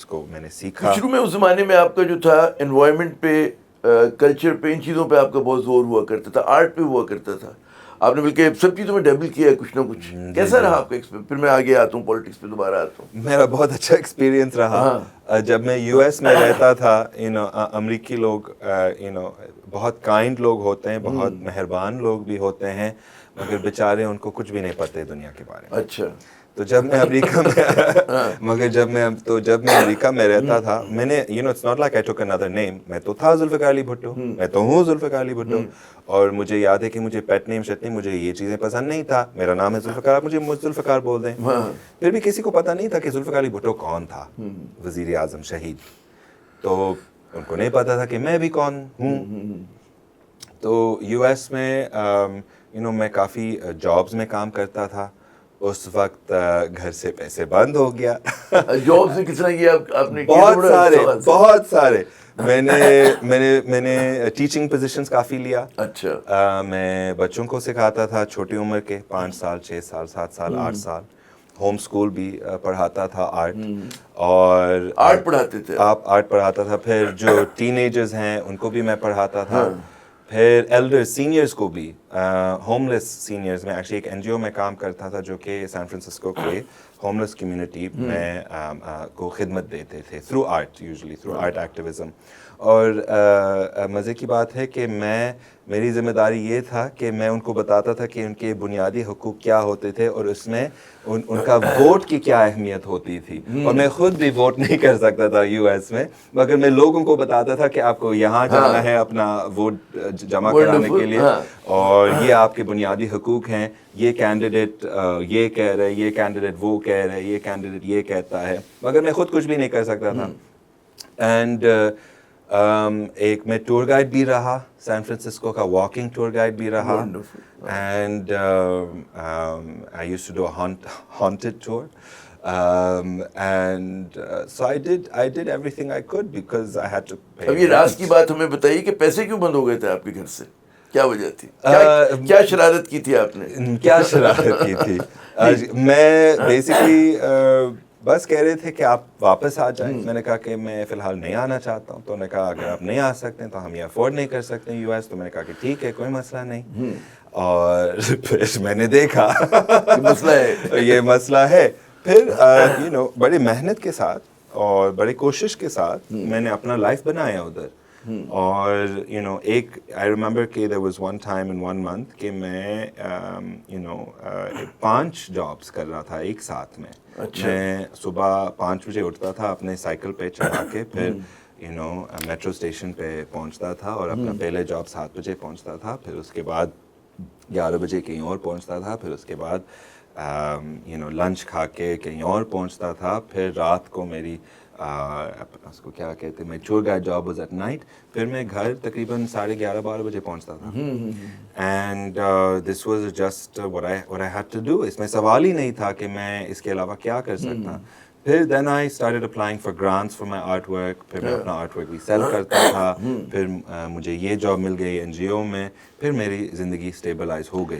اس کو میں نے سیکھا. شروع میں اس زمانے میں آپ کا جو تھا انوائرمنٹ پہ، کلچر پہ، ان چیزوں پہ آپ کا بہت زور ہوا کرتا تھا، آرٹ پہ ہوا کرتا تھا. آپ نے بلکہ سب چیزوں میں ڈبل کیا ہے کچھ نہ کچھ. کیسا رہا آپ کا ایکسپیرینس؟ پھر میں آگے آتا ہوں، پالیٹکس پہ دوبارہ آتا ہوں. میرا بہت اچھا ایکسپیرینس رہا. جب میں یو ایس میں رہتا تھا، امریکی لوگ بہت کائنڈ لوگ ہوتے ہیں، بہت مہربان لوگ بھی ہوتے ہیں، مگر بیچارے ان کو کچھ بھی نہیں پتہ دنیا کے بارے میں. اچھا. تو جب میں امریکہ میں جب میں امریکہ میں رہتا تھا، میں نے اٹس ناٹ لائک آئی ٹوک انادر نیم. میں تو تھا ذوالفقار علی بھٹو، میں تو ہوں ذوالفقار علی بھٹو. اور مجھے یاد ہے کہ مجھے پیٹ نیم شٹ نیم، مجھے یہ چیزیں پسند نہیں تھا. میرا نام ہے ذوالفقار، آپ مجھے ذوالفقار بول دیں. پھر بھی کسی کو پتہ نہیں تھا کہ ذوالفقار علی بھٹو کون تھا، وزیر اعظم شہید. تو ان کو نہیں پتہ تھا کہ میں بھی کون ہوں. تو یو ایس میں میں کافی جابز میں کام کرتا تھا. اس وقت گھر سے پیسے بند ہو گیا. جاب سے کس طرح کیا آپ نے؟ بہت سارے میں نے ٹیچنگ پوزیشنز کافی لیا. اچھا. میں بچوں کو سکھاتا تھا، چھوٹی عمر کے، 5 سال 6 سال 7 سال 8 سال. ہوم اسکول بھی پڑھاتا تھا آرٹ. اور آرٹ پڑھاتے تھے آپ؟ آرٹ پڑھاتا تھا. پھر جو ٹین ایجرز ہیں ان کو بھی میں پڑھاتا تھا. پھر ایلڈر سینئرز کو بھی، ہوم لیس سینئرز. میں ایکچولی ایک این جی او میں کام کرتا تھا جو کہ سان فرانسسکو کے ہوم لیس کمیونٹی میں کو خدمت دیتے تھے through art, usually through art activism. اور مزے کی بات ہے کہ میری ذمہ داری یہ تھا کہ میں ان کو بتاتا تھا کہ ان کے بنیادی حقوق کیا ہوتے تھے اور اس میں ان کا ووٹ کی کیا اہمیت ہوتی تھی. اور میں خود بھی ووٹ نہیں کر سکتا تھا یو ایس میں، مگر میں لوگوں کو بتاتا تھا کہ آپ کو یہاں جانا ہے اپنا ووٹ جمع کرانے کے لیے، اور یہ آپ کے بنیادی حقوق ہیں. یہ کینڈیڈیٹ یہ کہہ رہے، یہ کینڈیڈیٹ وہ کہہ رہے، یہ کینڈیڈیٹ یہ کہتا ہے، مگر میں خود کچھ بھی نہیں کر سکتا تھا. اینڈ ایک میں ٹور گائیڈ بھی رہا، سان فرانسسکو کا واکنگ ٹور گائیڈ بھی رہا. And I used to do a haunted tour. And so I did everything I could because I had to pay. اب یہ راز کی بات ہمیں بتائیے کہ پیسے کیوں بند ہو گئے تھے آپ کے گھر سے؟ کیا وجہ تھی؟ کیا شرارت کی تھی آپ نے؟ کیا شرارت کی تھی؟ میں بیسکلی بس کہہ رہے تھے کہ آپ واپس آ جائیں. میں نے کہا کہ میں فی الحال نہیں آنا چاہتا ہوں. تو انہوں نے کہا اگر آپ نہیں آ سکتے تو ہم یہ افورڈ نہیں کر سکتے یو ایس. تو میں نے کہا کہ ٹھیک ہے، کوئی مسئلہ نہیں. اور پھر میں نے دیکھا یہ مسئلہ ہے. پھر بڑی محنت کے ساتھ اور بڑی کوشش کے ساتھ میں نے اپنا لائف بنایا ادھر. اور ایک آئی ریمبر کہ there was one time in 1 month کہ میں 5 جابس کر رہا تھا ایک ساتھ میں. میں صبح 5 بجے اٹھتا تھا، اپنے سائیکل پہ چڑھا کے پھر میٹرو اسٹیشن پہ پہنچتا تھا اور اپنا پہلے جاب 7 بجے پہنچتا تھا. پھر اس کے بعد 11 بجے کہیں اور پہنچتا تھا. پھر اس کے بعد لنچ کھا کے کہیں اور پہنچتا تھا. پھر رات کو میری اس کو کیا کہتے ہیں، میں tour guide job was at night. پھر میں گھر تقریباً 11:30-12 بجے پہنچتا تھا. And this was just what I had to do. اس میں سوال ہی نہیں تھا کہ میں اس کے علاوہ کیا کر سکتا. پھر then I started applying for grants for my artwork. پھر میں اپنا آرٹ ورک بھی سیل کرتا تھا. پھر مجھے یہ جاب مل گئی این جی او میں. پھر میری زندگی اسٹیبلائز ہو گئی.